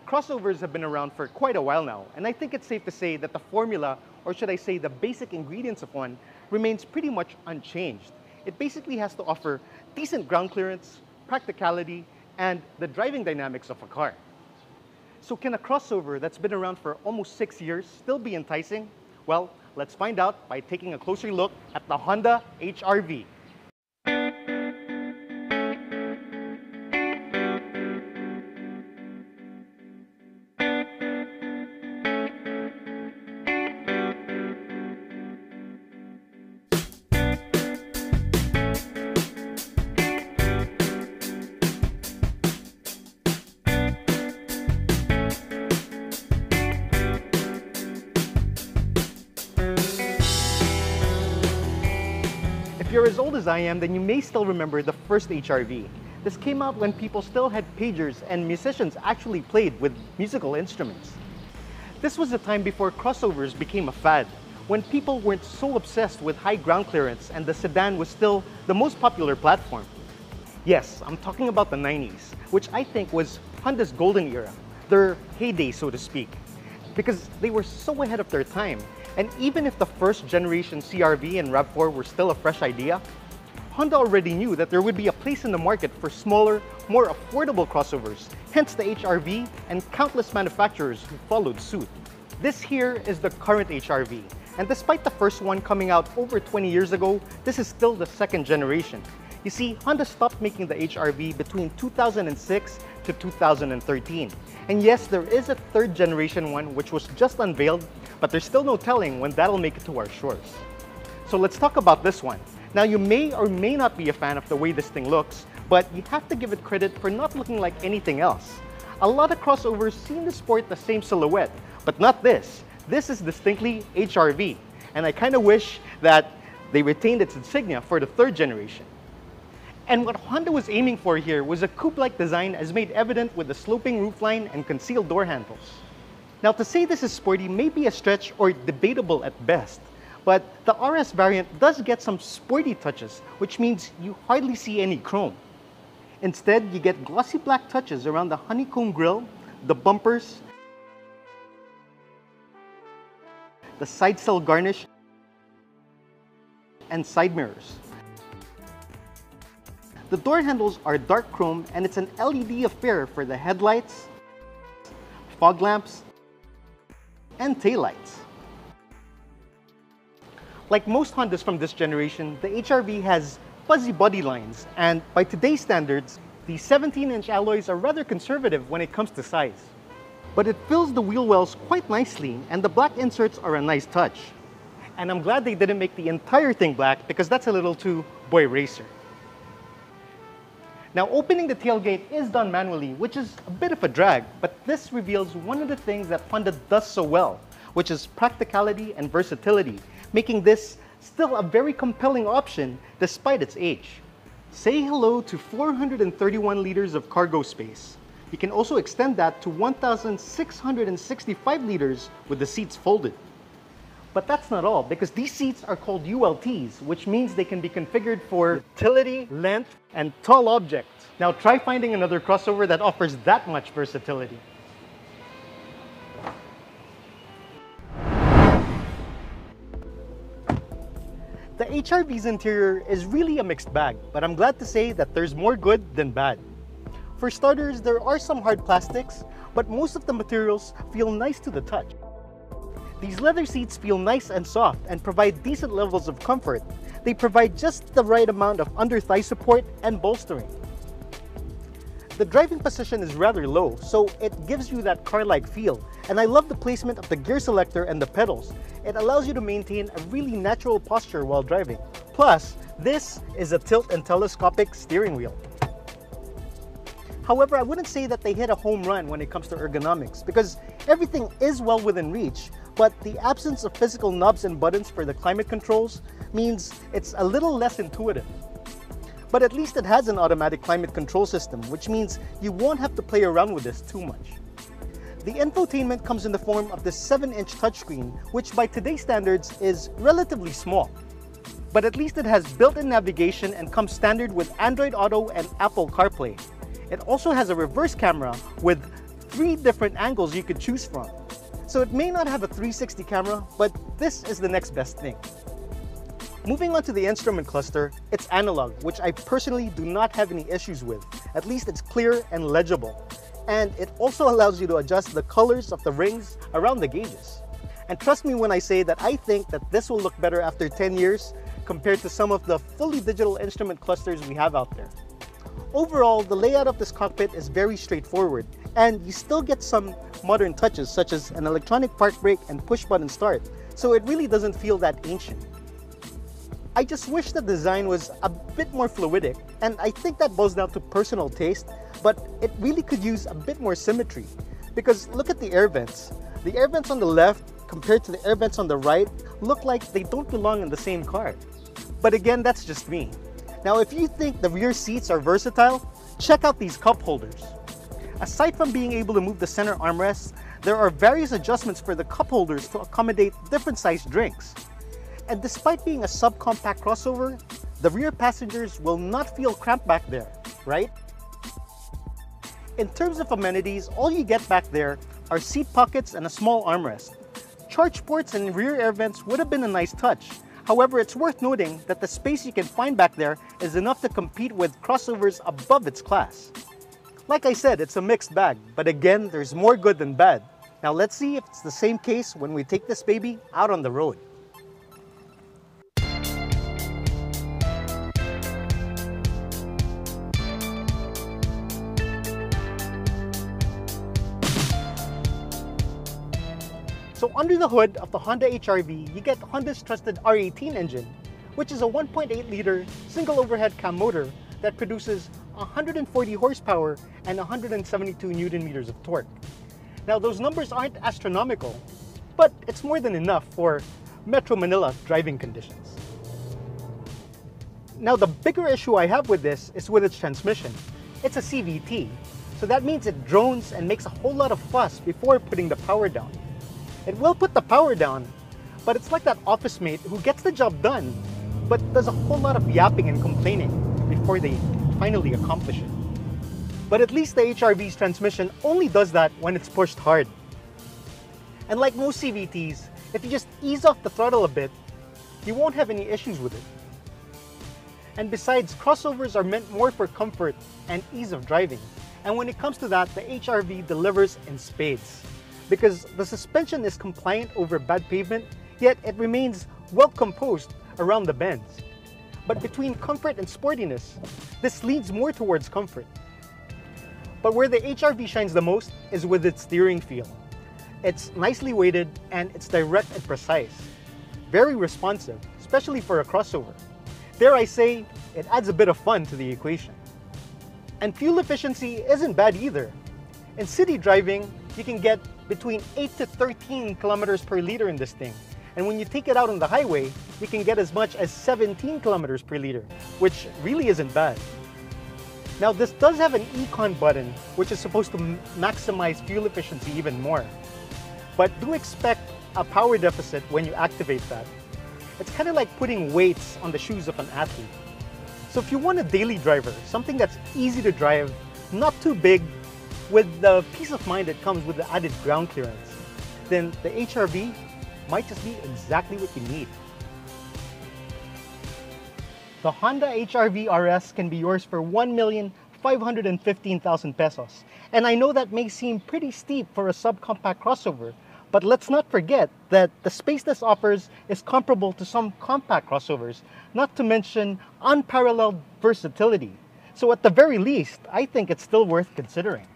Crossovers have been around for quite a while now, and I think it's safe to say that the formula, or should I say the basic ingredients of one, remains pretty much unchanged. It basically has to offer decent ground clearance, practicality, and the driving dynamics of a car. So can a crossover that's been around for almost 6 years still be enticing? Well, let's find out by taking a closer look at the Honda HR-V. If you're as old as I am, then you may still remember the first HR-V. This came out when people still had pagers and musicians actually played with musical instruments. This was the time before crossovers became a fad, when people weren't so obsessed with high ground clearance and the sedan was still the most popular platform. Yes, I'm talking about the 90s, which I think was Honda's golden era, their heyday, so to speak, because they were so ahead of their time. And even if the first generation CR-V and RAV4 were still a fresh idea, Honda already knew that there would be a place in the market for smaller, more affordable crossovers, hence the HR-V and countless manufacturers who followed suit. This here is the current HR-V, and despite the first one coming out over 20 years ago, this is still the second generation. You see, Honda stopped making the HR-V between 2006 to 2013. And yes, there is a third generation one which was just unveiled, but there's still no telling when that'll make it to our shores. So let's talk about this one. Now, you may or may not be a fan of the way this thing looks, but you have to give it credit for not looking like anything else. A lot of crossovers seem to sport the same silhouette, but not this. This is distinctly HR-V, and I kind of wish that they retained its insignia for the third generation. And what Honda was aiming for here was a coupe-like design as made evident with the sloping roofline and concealed door handles. Now, to say this is sporty may be a stretch or debatable at best, but the RS variant does get some sporty touches, which means you hardly see any chrome. Instead, you get glossy black touches around the honeycomb grille, the bumpers, the side sill garnish, and side mirrors. The door handles are dark chrome and it's an LED affair for the headlights, fog lamps, and taillights. Like most Hondas from this generation, the HR-V has fuzzy body lines, and by today's standards, the 17-inch alloys are rather conservative when it comes to size. But it fills the wheel wells quite nicely, and the black inserts are a nice touch. And I'm glad they didn't make the entire thing black because that's a little too boy racer. Now, opening the tailgate is done manually, which is a bit of a drag, but this reveals one of the things that Honda does so well, which is practicality and versatility, making this still a very compelling option despite its age. Say hello to 431 liters of cargo space. You can also extend that to 1,665 liters with the seats folded. But that's not all, because these seats are called ULTs, which means they can be configured for utility, length, and tall objects. Now try finding another crossover that offers that much versatility. The HR-V's interior is really a mixed bag, but I'm glad to say that there's more good than bad. For starters, there are some hard plastics, but most of the materials feel nice to the touch. These leather seats feel nice and soft and provide decent levels of comfort. They provide just the right amount of under-thigh support and bolstering. The driving position is rather low, so it gives you that car-like feel. And I love the placement of the gear selector and the pedals. It allows you to maintain a really natural posture while driving. Plus, this is a tilt and telescopic steering wheel. However, I wouldn't say that they hit a home run when it comes to ergonomics, because everything is well within reach, but the absence of physical knobs and buttons for the climate controls means it's a little less intuitive. But at least it has an automatic climate control system, which means you won't have to play around with this too much. The infotainment comes in the form of this 7-inch touchscreen, which by today's standards is relatively small. But at least it has built-in navigation and comes standard with Android Auto and Apple CarPlay. It also has a reverse camera with 3 different angles you could choose from. So it may not have a 360 camera, but this is the next best thing. Moving on to the instrument cluster, it's analog, which I personally do not have any issues with. At least it's clear and legible. And it also allows you to adjust the colors of the rings around the gauges. And trust me when I say that I think that this will look better after 10 years compared to some of the fully digital instrument clusters we have out there. Overall, the layout of this cockpit is very straightforward, and you still get some modern touches such as an electronic park brake and push button start, so it really doesn't feel that ancient. I just wish the design was a bit more fluidic, and I think that boils down to personal taste, but it really could use a bit more symmetry. Because look at the air vents. The air vents on the left compared to the air vents on the right look like they don't belong in the same car. But again, that's just me. Now, if you think the rear seats are versatile, check out these cup holders. Aside from being able to move the center armrests, there are various adjustments for the cup holders to accommodate different sized drinks. And despite being a subcompact crossover, the rear passengers will not feel cramped back there, right? In terms of amenities, all you get back there are seat pockets and a small armrest. Charge ports and rear air vents would have been a nice touch. However, it's worth noting that the space you can find back there is enough to compete with crossovers above its class. Like I said, it's a mixed bag, but again, there's more good than bad. Now let's see if it's the same case when we take this baby out on the road. So under the hood of the Honda HR-V, you get Honda's trusted R18 engine, which is a 1.8-liter single overhead cam motor that produces 140 horsepower and 172 Newton meters of torque. Now those numbers aren't astronomical, but it's more than enough for Metro Manila driving conditions. Now the bigger issue I have with this is with its transmission. It's a CVT, so that means it drones and makes a whole lot of fuss before putting the power down. It will put the power down, but it's like that office mate who gets the job done, but does a whole lot of yapping and complaining before they finally accomplish it. But at least the HR-V's transmission only does that when it's pushed hard. And like most CVTs, if you just ease off the throttle a bit, you won't have any issues with it. And besides, crossovers are meant more for comfort and ease of driving. And when it comes to that, the HR-V delivers in spades. Because the suspension is compliant over bad pavement, yet it remains well composed around the bends. But between comfort and sportiness, this leans more towards comfort. But where the HR-V shines the most is with its steering feel. It's nicely weighted and it's direct and precise. Very responsive, especially for a crossover. Dare I say, it adds a bit of fun to the equation. And fuel efficiency isn't bad either. In city driving, you can get between 8 to 13 kilometers per liter in this thing. And when you take it out on the highway, you can get as much as 17 kilometers per liter, which really isn't bad. Now this does have an Econ button, which is supposed to maximize fuel efficiency even more. But do expect a power deficit when you activate that. It's kind of like putting weights on the shoes of an athlete. So if you want a daily driver, something that's easy to drive, not too big, with the peace of mind that comes with the added ground clearance, then the HR-V might just be exactly what you need. The Honda HR-V RS can be yours for 1,515,000 pesos. And I know that may seem pretty steep for a subcompact crossover, but let's not forget that the space this offers is comparable to some compact crossovers, not to mention unparalleled versatility. So at the very least, I think it's still worth considering.